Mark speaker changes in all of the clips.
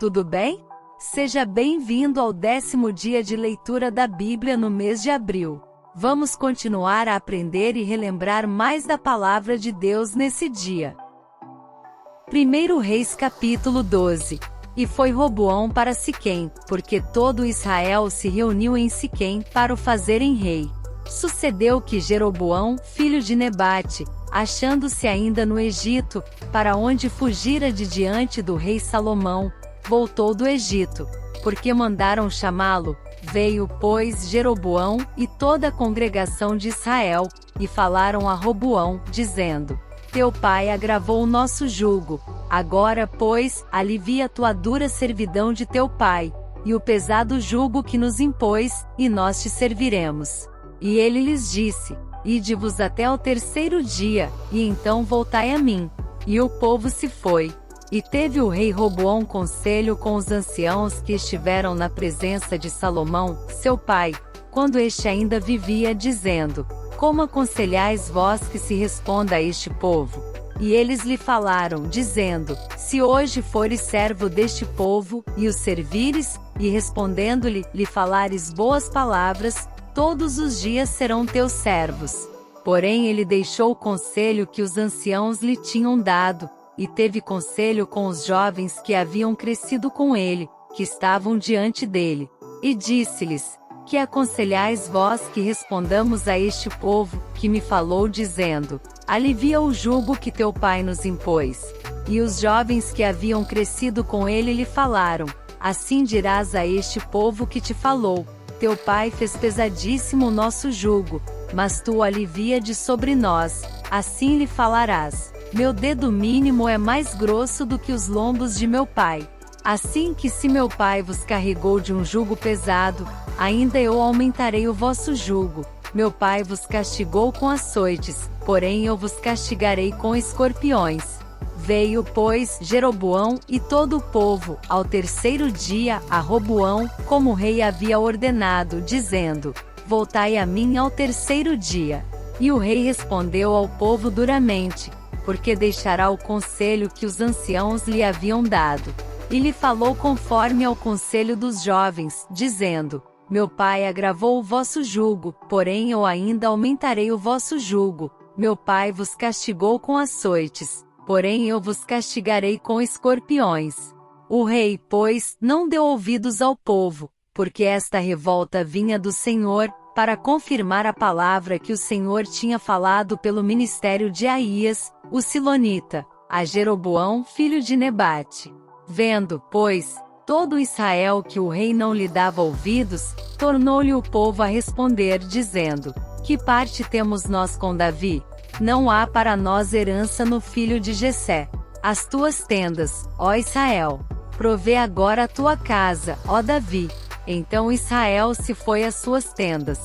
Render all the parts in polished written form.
Speaker 1: tudo bem? Seja bem-vindo ao 10º dia de leitura da Bíblia no mês de abril. Vamos continuar a aprender e relembrar mais da palavra de Deus nesse dia. 1 Reis capítulo 12. E foi Roboão para Siquém, porque todo Israel se reuniu em Siquém para o fazerem rei. Sucedeu que Jeroboão, filho de Nebate, achando-se ainda no Egito, para onde fugira de diante do rei Salomão, voltou do Egito, porque mandaram chamá-lo. Veio, pois, Jeroboão e toda a congregação de Israel, e falaram a Roboão, dizendo: Teu pai agravou o nosso jugo. Agora, pois, alivia tua dura servidão de teu pai, e o pesado jugo que nos impôs, e nós te serviremos. E ele lhes disse: Ide-vos até ao 3º dia, e então voltai a mim. E o povo se foi. E teve o rei Roboão conselho com os anciãos que estiveram na presença de Salomão, seu pai, quando este ainda vivia, dizendo: Como aconselhais vós que se responda a este povo? E eles lhe falaram, dizendo: Se hoje fores servo deste povo, e o servires, e respondendo-lhe, lhe falares boas palavras, todos os dias serão teus servos. Porém ele deixou o conselho que os anciãos lhe tinham dado, e teve conselho com os jovens que haviam crescido com ele, que estavam diante dele. E disse-lhes: Que aconselhais vós que respondamos a este povo, que me falou dizendo: Alivia o jugo que teu pai nos impôs? E os jovens que haviam crescido com ele lhe falaram: Assim dirás a este povo que te falou: Teu pai fez pesadíssimo o nosso jugo, mas tu o alivia de sobre nós. Assim lhe falarás: Meu dedo mínimo é mais grosso do que os lombos de meu pai. Assim que se meu pai vos carregou de um jugo pesado, ainda eu aumentarei o vosso jugo. Meu pai vos castigou com açoites, porém eu vos castigarei com escorpiões. Veio, pois, Jeroboão e todo o povo, ao 3º dia, a Roboão, como o rei havia ordenado, dizendo: Voltai a mim ao 3º dia. E o rei respondeu ao povo duramente, porque deixará o conselho que os anciãos lhe haviam dado. E lhe falou conforme ao conselho dos jovens, dizendo: Meu pai agravou o vosso jugo, porém eu ainda aumentarei o vosso jugo. Meu pai vos castigou com açoites, porém eu vos castigarei com escorpiões. O rei, pois, não deu ouvidos ao povo, porque esta revolta vinha do Senhor, para confirmar a palavra que o Senhor tinha falado pelo ministério de Aías, o Silonita, a Jeroboão, filho de Nebate. Vendo, pois, todo Israel que o rei não lhe dava ouvidos, tornou-lhe o povo a responder, dizendo: Que parte temos nós com Davi? Não há para nós herança no filho de Jessé. As tuas tendas, ó Israel, provê agora a tua casa, ó Davi. Então Israel se foi às suas tendas.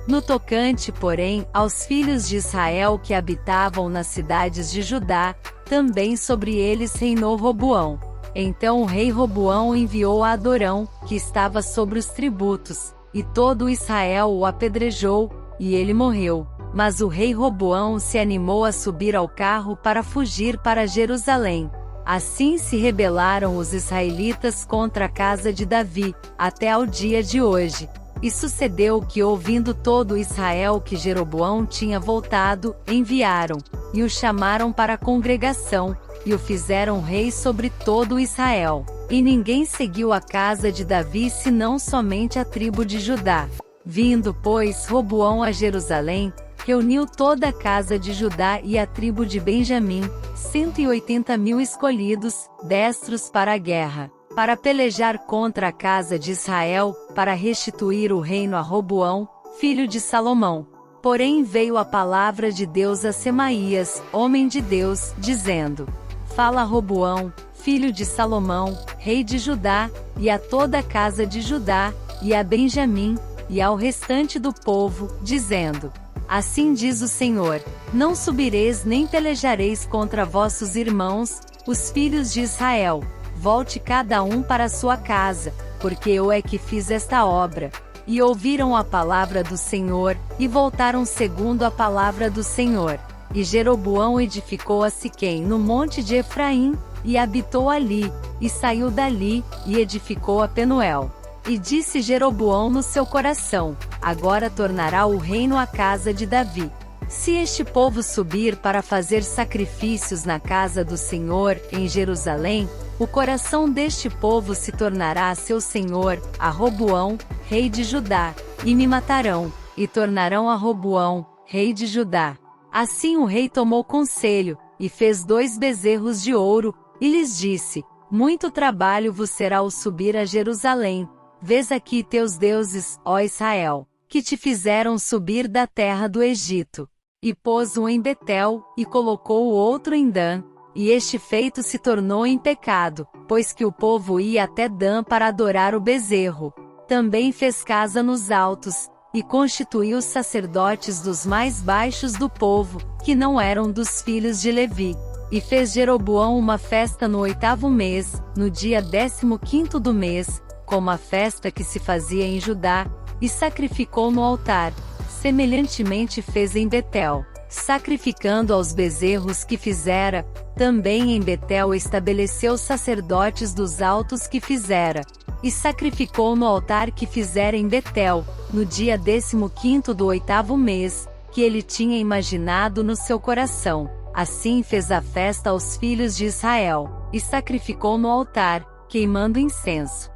Speaker 1: No tocante, porém, aos filhos de Israel que habitavam nas cidades de Judá, também sobre eles reinou Roboão. Então o rei Roboão enviou a Adorão, que estava sobre os tributos, e todo Israel o apedrejou, e ele morreu. Mas o rei Roboão se animou a subir ao carro para fugir para Jerusalém. Assim se rebelaram os israelitas contra a casa de Davi, até ao dia de hoje. E sucedeu que, ouvindo todo Israel que Jeroboão tinha voltado, enviaram, e o chamaram para a congregação, e o fizeram rei sobre todo Israel. E ninguém seguiu a casa de Davi senão somente a tribo de Judá. Vindo, pois, Roboão a Jerusalém, reuniu toda a casa de Judá e a tribo de Benjamim, 180.000 escolhidos, destros para a guerra, para pelejar contra a casa de Israel, para restituir o reino a Roboão, filho de Salomão. Porém veio a palavra de Deus a Semaías, homem de Deus, dizendo: Fala a Roboão, filho de Salomão, rei de Judá, e a toda a casa de Judá, e a Benjamim, e ao restante do povo, dizendo: Assim diz o Senhor: Não subireis nem pelejareis contra vossos irmãos, os filhos de Israel. Volte cada um para a sua casa, porque eu é que fiz esta obra. E ouviram a palavra do Senhor, e voltaram segundo a palavra do Senhor. E Jeroboão edificou a Siquém no monte de Efraim, e habitou ali, e saiu dali, e edificou a Penuel. E disse Jeroboão no seu coração: agora tornará o reino à casa de Davi. Se este povo subir para fazer sacrifícios na casa do Senhor, em Jerusalém, o coração deste povo se tornará a seu senhor, a Roboão, rei de Judá, e me matarão, e tornarão a Roboão, rei de Judá. Assim o rei tomou conselho, e fez 2 bezerros de ouro, e lhes disse: muito trabalho vos será o subir a Jerusalém. Vês aqui teus deuses, ó Israel, que te fizeram subir da terra do Egito. E pôs um em Betel, e colocou o outro em Dan, e este feito se tornou em pecado, pois que o povo ia até Dan para adorar o bezerro. Também fez casa nos altos, e constituiu sacerdotes dos mais baixos do povo, que não eram dos filhos de Levi. E fez Jeroboão uma festa no 8º mês, no dia 15º do mês, como a festa que se fazia em Judá, e sacrificou no altar. Semelhantemente fez em Betel, sacrificando aos bezerros que fizera. Também em Betel estabeleceu sacerdotes dos altos que fizera, e sacrificou no altar que fizera em Betel, no dia 15º do 8º mês, que ele tinha imaginado no seu coração. Assim fez a festa aos filhos de Israel, e sacrificou no altar, queimando incenso.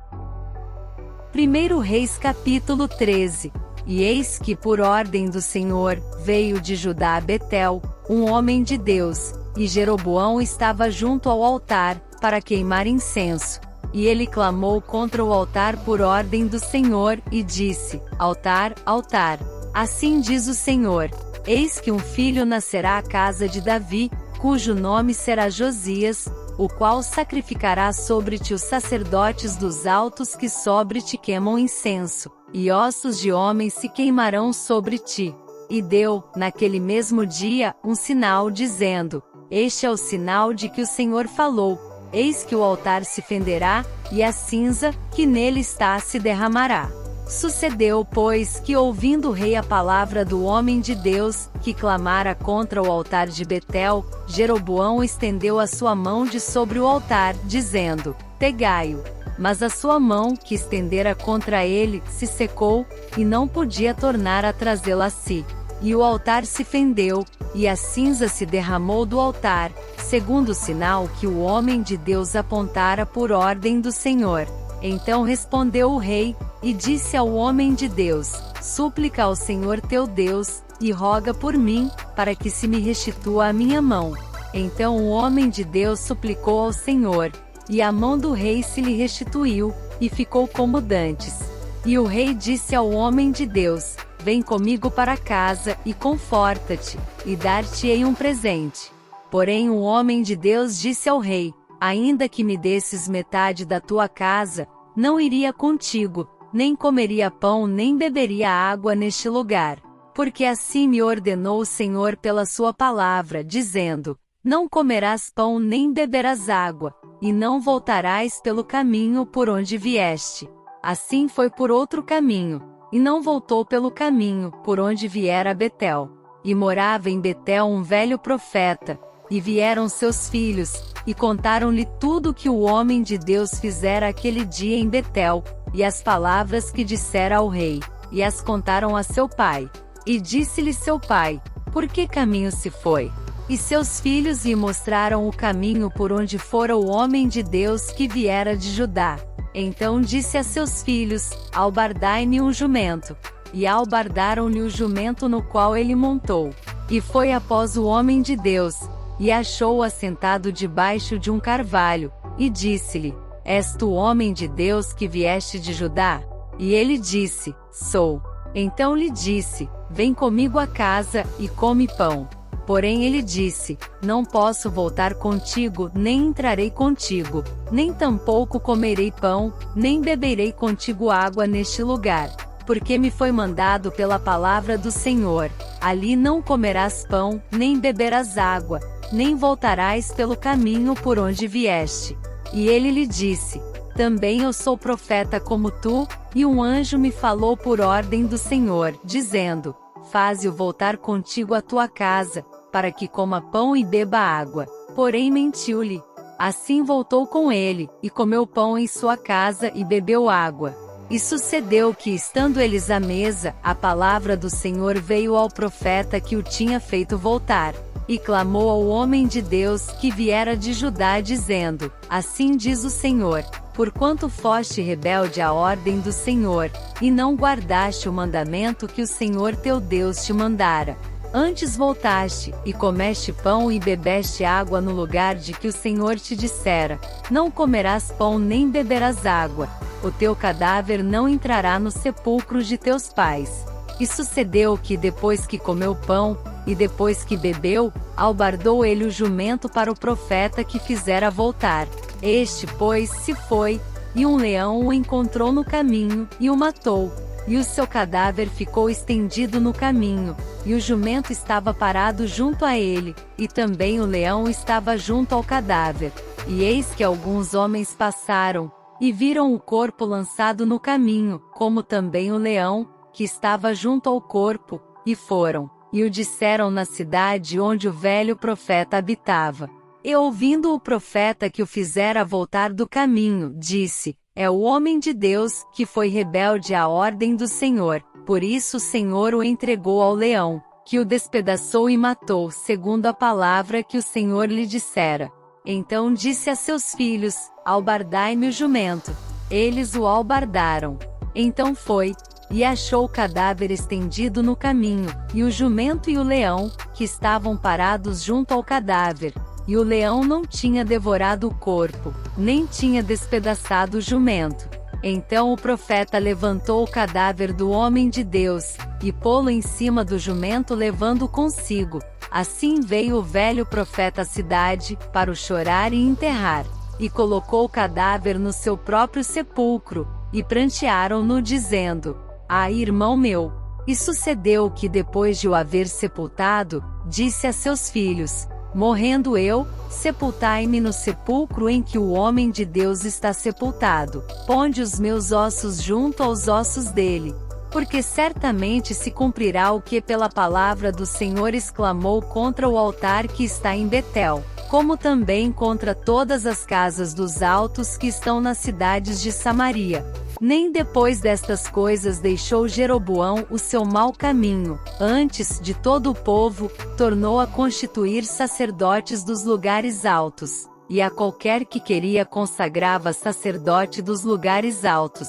Speaker 1: 1 Reis capítulo 13. E eis que por ordem do Senhor, veio de Judá a Betel, um homem de Deus, e Jeroboão estava junto ao altar, para queimar incenso. E ele clamou contra o altar por ordem do Senhor, e disse: altar, altar. Assim diz o Senhor: eis que um filho nascerá à casa de Davi, cujo nome será Josias, o qual sacrificará sobre ti os sacerdotes dos altos que sobre ti queimam incenso, e ossos de homens se queimarão sobre ti. E deu, naquele mesmo dia, um sinal dizendo: este é o sinal de que o Senhor falou: eis que o altar se fenderá, e a cinza, que nele está, se derramará. Sucedeu, pois, que ouvindo o rei a palavra do homem de Deus, que clamara contra o altar de Betel, Jeroboão estendeu a sua mão de sobre o altar, dizendo: pegai-o. Mas a sua mão, que estendera contra ele, se secou, e não podia tornar a trazê-la a si. E o altar se fendeu, e a cinza se derramou do altar, segundo o sinal que o homem de Deus apontara por ordem do Senhor. Então respondeu o rei, e disse ao homem de Deus: súplica ao Senhor teu Deus, e roga por mim, para que se me restitua a minha mão. Então o homem de Deus suplicou ao Senhor, e a mão do rei se lhe restituiu, e ficou como dantes. E o rei disse ao homem de Deus: vem comigo para casa, e conforta-te, e dar-te-ei um presente. Porém o homem de Deus disse ao rei: ainda que me desses metade da tua casa, não iria contigo, nem comeria pão nem beberia água neste lugar. Porque assim me ordenou o Senhor pela sua palavra, dizendo: não comerás pão nem beberás água, e não voltarás pelo caminho por onde vieste. Assim foi por outro caminho, e não voltou pelo caminho por onde viera a Betel. E morava em Betel um velho profeta, e vieram seus filhos, e contaram-lhe tudo o que o homem de Deus fizera aquele dia em Betel, e as palavras que dissera ao rei, e as contaram a seu pai. E disse-lhe seu pai: por que caminho se foi? E seus filhos lhe mostraram o caminho por onde fora o homem de Deus que viera de Judá. Então disse a seus filhos: albardai-me um jumento. E albardaram-lhe o jumento no qual ele montou. E foi após o homem de Deus, e achou-o assentado debaixo de um carvalho, e disse-lhe: és tu o homem de Deus que vieste de Judá? E ele disse: sou. Então lhe disse: vem comigo a casa, e come pão. Porém ele disse: não posso voltar contigo, nem entrarei contigo, nem tampouco comerei pão, nem beberei contigo água neste lugar. Porque me foi mandado pela palavra do Senhor: ali não comerás pão, nem beberás água, nem voltarás pelo caminho por onde vieste. E ele lhe disse: também eu sou profeta como tu, e um anjo me falou por ordem do Senhor, dizendo: faze-o voltar contigo à tua casa, para que coma pão e beba água. Porém mentiu-lhe. Assim voltou com ele, e comeu pão em sua casa e bebeu água. E sucedeu que, estando eles à mesa, a palavra do Senhor veio ao profeta que o tinha feito voltar. E clamou ao homem de Deus que viera de Judá, dizendo: Assim diz o Senhor: porquanto foste rebelde à ordem do Senhor, e não guardaste o mandamento que o Senhor teu Deus te mandara. Antes voltaste, e comeste pão e bebeste água no lugar de que o Senhor te dissera: não comerás pão nem beberás água. O teu cadáver não entrará no sepulcro de teus pais. E sucedeu que, depois que comeu pão, e depois que bebeu, albardou ele o jumento para o profeta que fizera voltar. Este, pois, se foi, e um leão o encontrou no caminho, e o matou. E o seu cadáver ficou estendido no caminho, e o jumento estava parado junto a ele, e também o leão estava junto ao cadáver. E eis que alguns homens passaram, e viram o corpo lançado no caminho, como também o leão, que estava junto ao corpo, e foram, e o disseram na cidade onde o velho profeta habitava. E ouvindo o profeta que o fizera voltar do caminho, disse: é o homem de Deus, que foi rebelde à ordem do Senhor, por isso o Senhor o entregou ao leão, que o despedaçou e matou, segundo a palavra que o Senhor lhe dissera. Então disse a seus filhos: albardai-me o jumento. Eles o albardaram. Então foi, e achou o cadáver estendido no caminho, e o jumento e o leão, que estavam parados junto ao cadáver. E o leão não tinha devorado o corpo, nem tinha despedaçado o jumento. Então o profeta levantou o cadáver do homem de Deus, e pô-lo em cima do jumento, levando consigo. Assim veio o velho profeta à cidade, para o chorar e enterrar. E colocou o cadáver no seu próprio sepulcro, e prantearam-no, dizendo: ah, irmão meu! E sucedeu que, depois de o haver sepultado, disse a seus filhos: morrendo eu, sepultai-me no sepulcro em que o homem de Deus está sepultado. Ponde os meus ossos junto aos ossos dele. Porque certamente se cumprirá o que pela palavra do Senhor exclamou contra o altar que está em Betel, como também contra todas as casas dos altos que estão nas cidades de Samaria. Nem depois destas coisas deixou Jeroboão o seu mau caminho, antes de todo o povo, tornou a constituir sacerdotes dos lugares altos, e a qualquer que queria consagrava sacerdote dos lugares altos.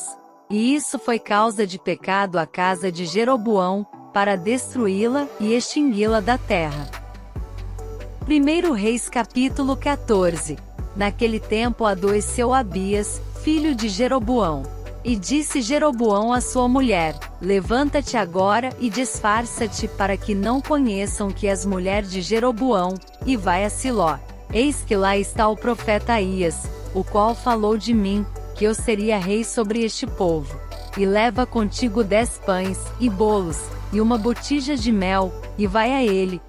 Speaker 1: E isso foi causa de pecado à casa de Jeroboão, para destruí-la e extingui-la da terra. 1 Reis capítulo 14. Naquele tempo adoeceu Abias, filho de Jeroboão. E disse Jeroboão à sua mulher: levanta-te agora e disfarça-te, para que não conheçam que és mulher de Jeroboão, e vai a Siló. Eis que lá está o profeta Aías, o qual falou de mim, que eu seria rei sobre este povo. E leva contigo 10 pães, e bolos, e uma botija de mel, e vai a ele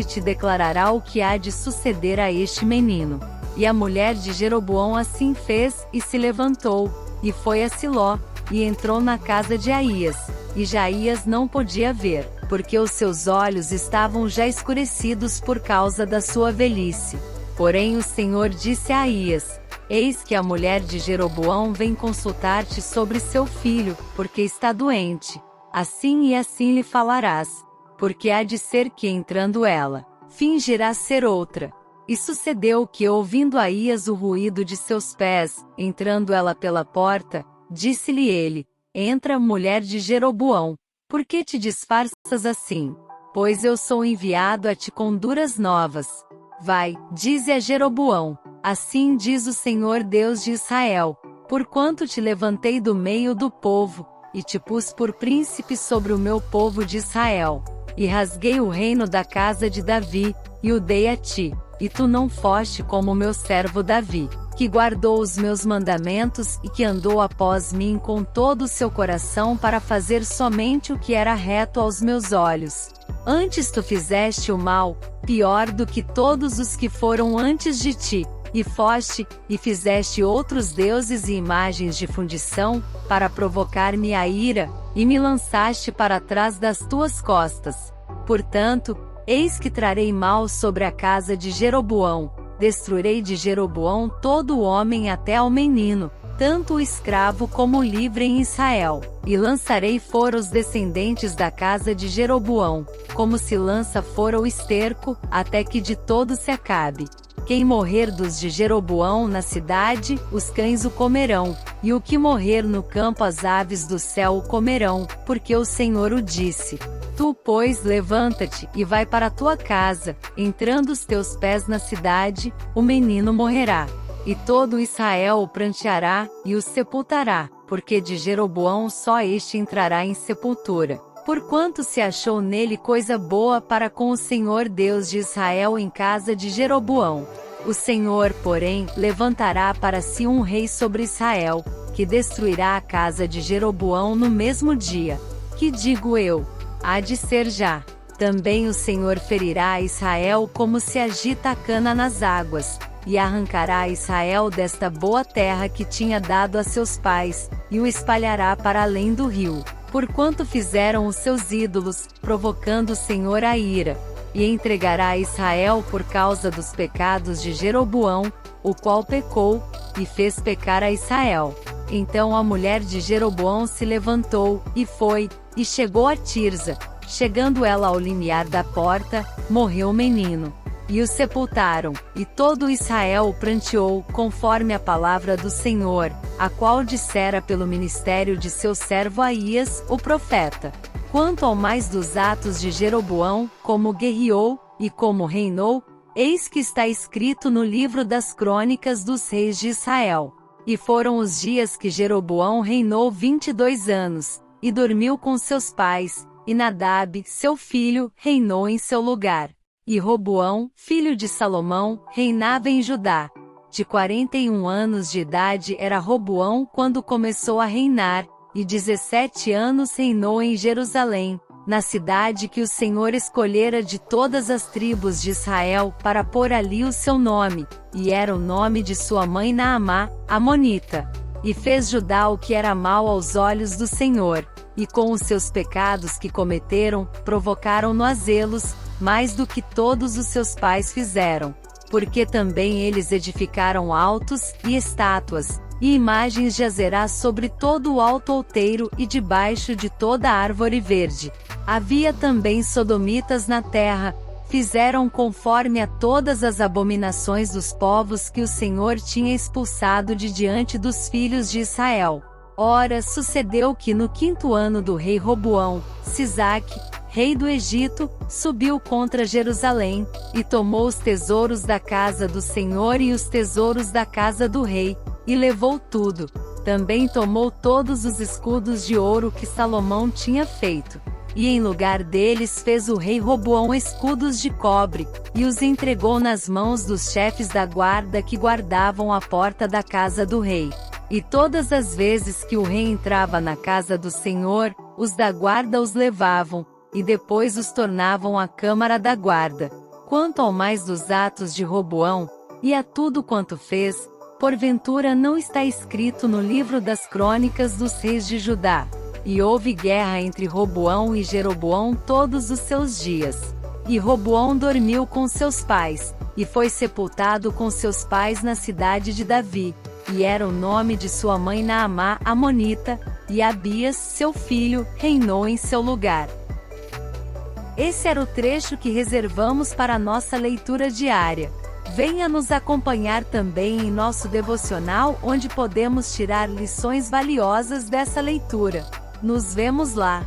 Speaker 1: te declarará o que há de suceder a este menino. E a mulher de Jeroboão assim fez, e se levantou, e foi a Siló, e entrou na casa de Aías. E Aías não podia ver, porque os seus olhos estavam já escurecidos por causa da sua velhice. Porém o Senhor disse a Aías: eis que a mulher de Jeroboão vem consultar-te sobre seu filho, porque está doente. Assim e assim lhe falarás, porque há de ser que, entrando ela, fingirá ser outra. E sucedeu que, ouvindo Aías o ruído de seus pés, entrando ela pela porta, disse-lhe ele: entra, mulher de Jeroboão, por que te disfarças assim? Pois eu sou enviado a ti com duras novas. Vai, dize a Jeroboão: assim diz o Senhor Deus de Israel, porquanto te levantei do meio do povo, e te pus por príncipe sobre o meu povo de Israel, e rasguei o reino da casa de Davi, e o dei a ti, e tu não foste como o meu servo Davi, que guardou os meus mandamentos e que andou após mim com todo o seu coração para fazer somente o que era reto aos meus olhos. Antes tu fizeste o mal, pior do que todos os que foram antes de ti, e foste, e fizeste outros deuses e imagens de fundição, para provocar-me a ira, e me lançaste para trás das tuas costas. Portanto, eis que trarei mal sobre a casa de Jeroboão, destruirei de Jeroboão todo o homem até ao menino, tanto o escravo como o livre em Israel, e lançarei fora os descendentes da casa de Jeroboão, como se lança fora o esterco, até que de todo se acabe. Quem morrer dos de Jeroboão na cidade, os cães o comerão, e o que morrer no campo as aves do céu o comerão, porque o Senhor o disse. Tu, pois, levanta-te, e vai para a tua casa, entrando os teus pés na cidade, o menino morrerá. E todo Israel o pranteará, e o sepultará, porque de Jeroboão só este entrará em sepultura. Porquanto se achou nele coisa boa para com o Senhor Deus de Israel em casa de Jeroboão. O Senhor, porém, levantará para si um rei sobre Israel, que destruirá a casa de Jeroboão no mesmo dia. Que digo eu? Há de ser já. Também o Senhor ferirá a Israel como se agita a cana nas águas, e arrancará a Israel desta boa terra que tinha dado a seus pais, e o espalhará para além do rio, porquanto fizeram os seus ídolos, provocando o Senhor a ira, e entregará a Israel por causa dos pecados de Jeroboão, o qual pecou, e fez pecar a Israel. Então a mulher de Jeroboão se levantou, e foi, e chegou a Tirza. Chegando ela ao limiar da porta, morreu o menino. E o sepultaram, e todo Israel o pranteou, conforme a palavra do Senhor, a qual dissera pelo ministério de seu servo Aías, o profeta. Quanto ao mais dos atos de Jeroboão, como guerreou, e como reinou, eis que está escrito no livro das crônicas dos reis de Israel. E foram os dias que Jeroboão reinou 22 anos, e dormiu com seus pais, e Nadab, seu filho, reinou em seu lugar. E Roboão, filho de Salomão, reinava em Judá. De 41 anos de idade era Roboão quando começou a reinar, e 17 anos reinou em Jerusalém, na cidade que o Senhor escolhera de todas as tribos de Israel, para pôr ali o seu nome, e era o nome de sua mãe Naamá, amonita. E fez Judá o que era mal aos olhos do Senhor, e com os seus pecados que cometeram, provocaram-no a zelos, mais do que todos os seus pais fizeram, porque também eles edificaram altos, e estátuas, e imagens de Azerá sobre todo o alto outeiro e debaixo de toda árvore verde. Havia também sodomitas na terra, fizeram conforme a todas as abominações dos povos que o Senhor tinha expulsado de diante dos filhos de Israel. Ora, sucedeu que no 5º ano do rei Roboão, Sisaque, rei do Egito, subiu contra Jerusalém, e tomou os tesouros da casa do Senhor e os tesouros da casa do rei, e levou tudo. Também tomou todos os escudos de ouro que Salomão tinha feito. E em lugar deles fez o rei Roboão escudos de cobre, e os entregou nas mãos dos chefes da guarda que guardavam a porta da casa do rei. E todas as vezes que o rei entrava na casa do Senhor, os da guarda os levavam, e depois os tornavam à câmara da guarda. Quanto ao mais dos atos de Roboão, e a tudo quanto fez, porventura não está escrito no livro das crônicas dos reis de Judá. E houve guerra entre Roboão e Jeroboão todos os seus dias. E Roboão dormiu com seus pais, e foi sepultado com seus pais na cidade de Davi, e era o nome de sua mãe Naamá, amonita, e Abias, seu filho, reinou em seu lugar. Esse era o trecho que reservamos para a nossa leitura diária. Venha nos acompanhar também em nosso devocional, onde podemos tirar lições valiosas dessa leitura. Nos vemos lá!